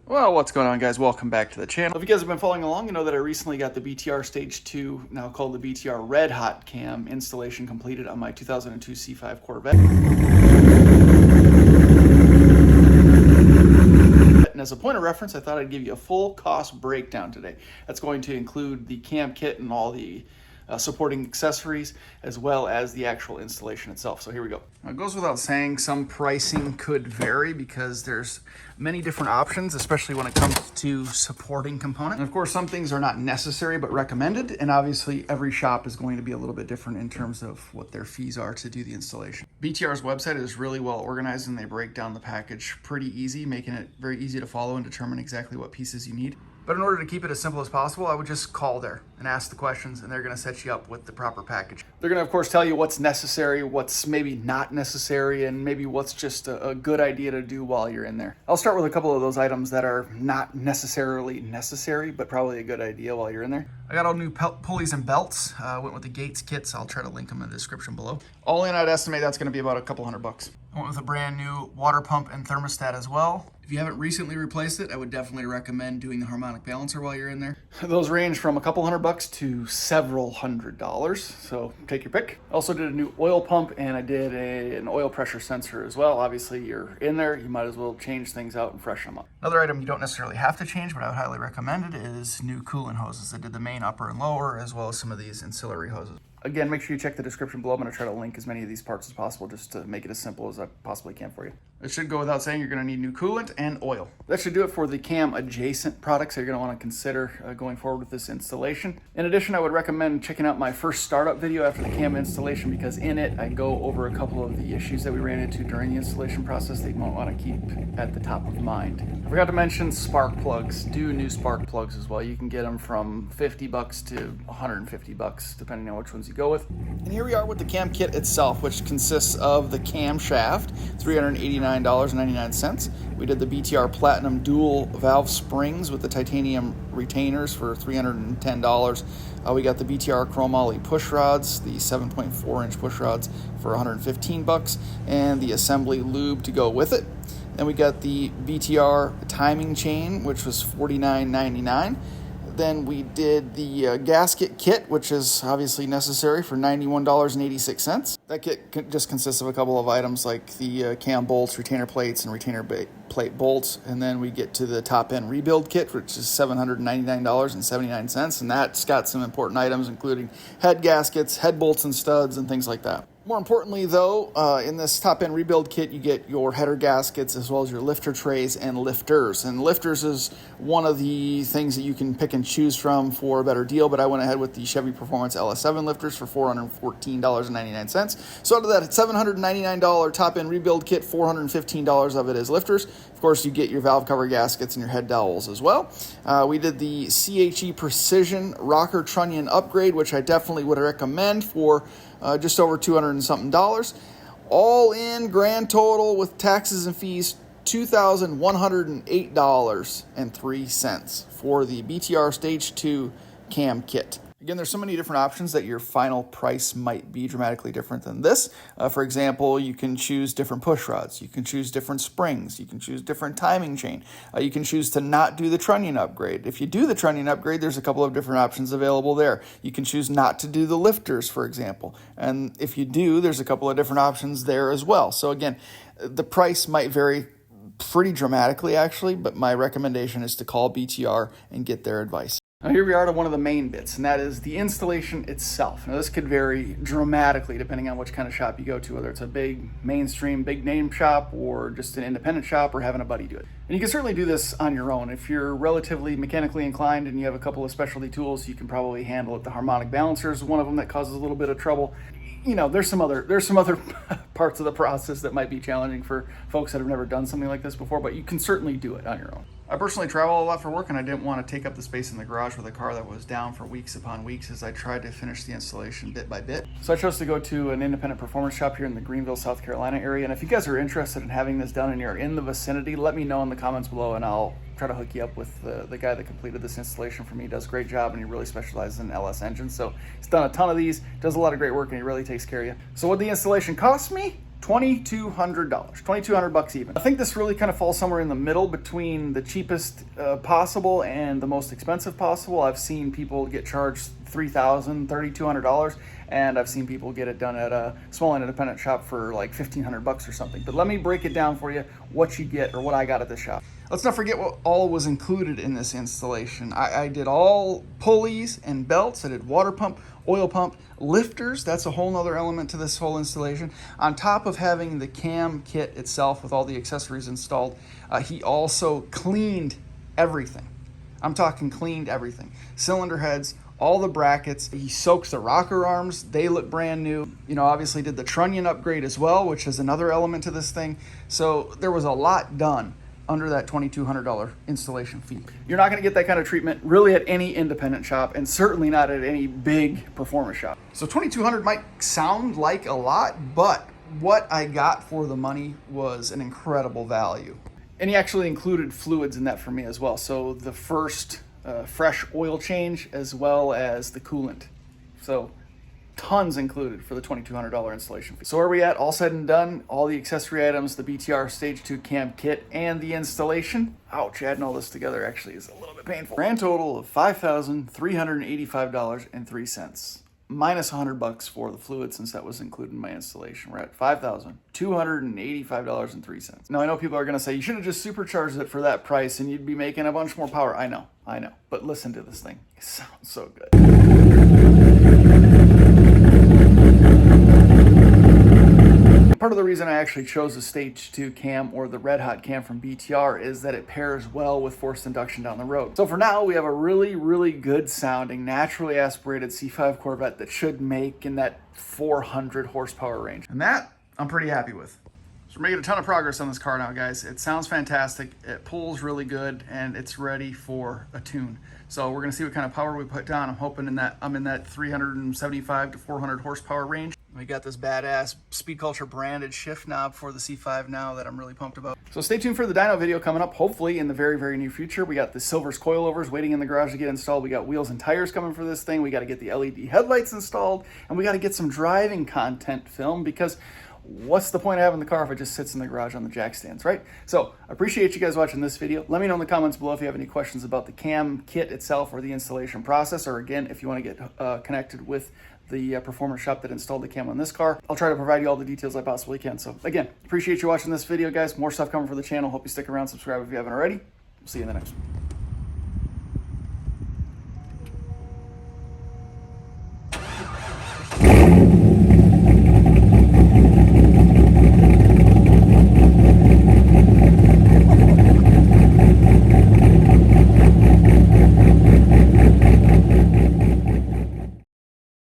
Well, what's going on, guys? Welcome back to the channel. If you guys have been following along, you know that I recently got the BTR Stage 2, now called the BTR Red Hot Cam, installation completed on my 2002 C5 Corvette. And as a point of reference, I thought I'd give you a full cost breakdown today. That's going to include the cam kit and all the supporting accessories, as well as the actual installation itself. So here we go. Now, it goes without saying, some pricing could vary because there's many different options, especially when it comes to supporting components. And of course, some things are not necessary but recommended, and obviously every shop is going to be a little bit different in terms of what their fees are to do the installation. BTR's website is really well organized and they break down the package pretty easy, making it very easy to follow and determine exactly what pieces you need. But in order to keep it as simple as possible, I would just call there and ask the questions, and they're gonna set you up with the proper package. They're gonna, of course, tell you what's necessary, what's maybe not necessary, and maybe what's just a good idea to do while you're in there. I'll start with a couple of those items that are not necessarily necessary, but probably a good idea while you're in there. I got all new pulleys and belts. Went with the Gates kits. I'll try to link them in the description below. All in, I'd estimate that's gonna be about a couple $100. I went with a brand new water pump and thermostat as well. If you haven't recently replaced it, I would definitely recommend doing the harmonic balancer while you're in there. Those range from a couple $100 to several $100, so take your pick. Also did a new oil pump, and I did an oil pressure sensor as well. Obviously, you're in there, you might as well change things out and freshen them up. Another item you don't necessarily have to change, but I would highly recommend it, is new coolant hoses. I did the main upper and lower, as well as some of these ancillary hoses. Again, make sure you check the description below. I'm going to try to link as many of these parts as possible just to make it as simple as I possibly can for you. It should go without saying you're going to need new coolant and oil. That should do it for the cam adjacent products that you're going to want to consider going forward with this installation. In addition, I would recommend checking out my first startup video after the cam installation, because in it I go over a couple of the issues that we ran into during the installation process that you might want to keep at the top of mind. I forgot to mention spark plugs. Do new spark plugs as well. You can get them from $50 to $150 depending on which ones you go with. And here we are with the cam kit itself, which consists of the cam shaft, $389.99. We did the BTR Platinum dual valve springs with the titanium retainers for $310. We got the BTR chromoly push rods, the 7.4-inch push rods for $115, and the assembly lube to go with it. Then we got the BTR timing chain, which was $49.99. Then we did the gasket kit, which is obviously necessary, for $91.86. That kit just consists of a couple of items like the cam bolts, retainer plates, and retainer plate bolts. And then we get to the top end rebuild kit, which is $799.79. And that's got some important items, including head gaskets, head bolts and studs, and things like that. More importantly, though, in this top-end rebuild kit, you get your header gaskets as well as your lifter trays and lifters. And lifters is one of the things that you can pick and choose from for a better deal, but I went ahead with the Chevy Performance LS7 lifters for $414.99. So out of that $799 top-end rebuild kit, $415 of it is lifters. Of course, you get your valve cover gaskets and your head dowels as well. We did the CHE Precision Rocker Trunnion upgrade, which I definitely would recommend for just over $200 and something. All in grand total with taxes and fees, $2,108.03 for the BTR Stage 2 cam kit. Again, there's so many different options that your final price might be dramatically different than this. For example, you can choose different push rods. You can choose different springs. You can choose different timing chain. You can choose to not do the trunnion upgrade. If you do the trunnion upgrade, there's a couple of different options available there. You can choose not to do the lifters, for example. And if you do, there's a couple of different options there as well. So again, the price might vary pretty dramatically, actually, but my recommendation is to call BTR and get their advice. Now here we are to one of the main bits, and that is the installation itself. Now this could vary dramatically depending on which kind of shop you go to, whether it's a big mainstream, big name shop, or just an independent shop, or having a buddy do it. And you can certainly do this on your own. If you're relatively mechanically inclined and you have a couple of specialty tools, you can probably handle it. The harmonic balancer is one of them that causes a little bit of trouble. You know, there's some other parts of the process that might be challenging for folks that have never done something like this before, but you can certainly do it on your own. I personally travel a lot for work, and I didn't want to take up the space in the garage with a car that was down for weeks upon weeks as I tried to finish the installation bit by bit. So I chose to go to an independent performance shop here in the Greenville, South Carolina area. And if you guys are interested in having this done and you're in the vicinity, let me know in the comments below and I'll try to hook you up with the guy that completed this installation for me. He does a great job, and he really specializes in LS engines. So he's done a ton of these, does a lot of great work, and he really takes care of you. So what the installation cost me? $2,200, $2,200 even. I think this really kind of falls somewhere in the middle between the cheapest possible and the most expensive possible. I've seen people get charged $3,000, $3,200, and I've seen people get it done at a small independent shop for like $1,500 or something. But let me break it down for you, what you get, or what I got at this shop. Let's not forget what all was included in this installation. I did all pulleys and belts. I did water pump, oil pump, lifters. That's a whole nother element to this whole installation. On top of having the cam kit itself with all the accessories installed, he also cleaned everything. I'm talking cleaned everything. Cylinder heads, all the brackets. He soaks the rocker arms. They look brand new. You know, obviously did the trunnion upgrade as well, which is another element to this thing. So there was a lot done under that $2,200 installation fee. You're not gonna get that kind of treatment really at any independent shop, and certainly not at any big performance shop. So $2,200 might sound like a lot, but what I got for the money was an incredible value. And he actually included fluids in that for me as well. So the first fresh oil change as well as the coolant. So tons included for the $2,200 installation fee. So where are we at? All said and done, all the accessory items, the BTR Stage 2 cam kit, and the installation. Ouch, adding all this together actually is a little bit painful. Grand total of $5,385.03. Minus $100 for the fluid, since that was included in my installation. We're at $5,285.03. Now I know people are gonna say, you should have just supercharged it for that price and you'd be making a bunch more power. I know, but listen to this thing. It sounds so good. Part of the reason I actually chose the Stage 2 cam, or the Red Hot cam from BTR, is that it pairs well with forced induction down the road. So for now, we have a really good sounding, naturally aspirated C5 Corvette that should make in that 400 horsepower range. And that, I'm pretty happy with. So we're making a ton of progress on this car now, guys. It sounds fantastic, it pulls really good, and it's ready for a tune. So we're gonna see what kind of power we put down. I'm hoping I'm in that 375 to 400 horsepower range. We got this badass Speed Culture branded shift knob for the C5 now that I'm really pumped about. So stay tuned for the dyno video coming up, hopefully in the very near future. We got the Silver's coilovers waiting in the garage to get installed. We got wheels and tires coming for this thing. We got to get the LED headlights installed, and we got to get some driving content filmed, because what's the point of having the car if it just sits in the garage on the jack stands, right? So I appreciate you guys watching this video. Let me know in the comments below if you have any questions about the cam kit itself or the installation process, or again, if you want to get connected with the performance shop that installed the cam on this car. I'll try to provide you all the details I possibly can. So again, appreciate you watching this video, guys. More stuff coming for the channel. Hope you stick around, subscribe if you haven't already. We'll see you in the next one.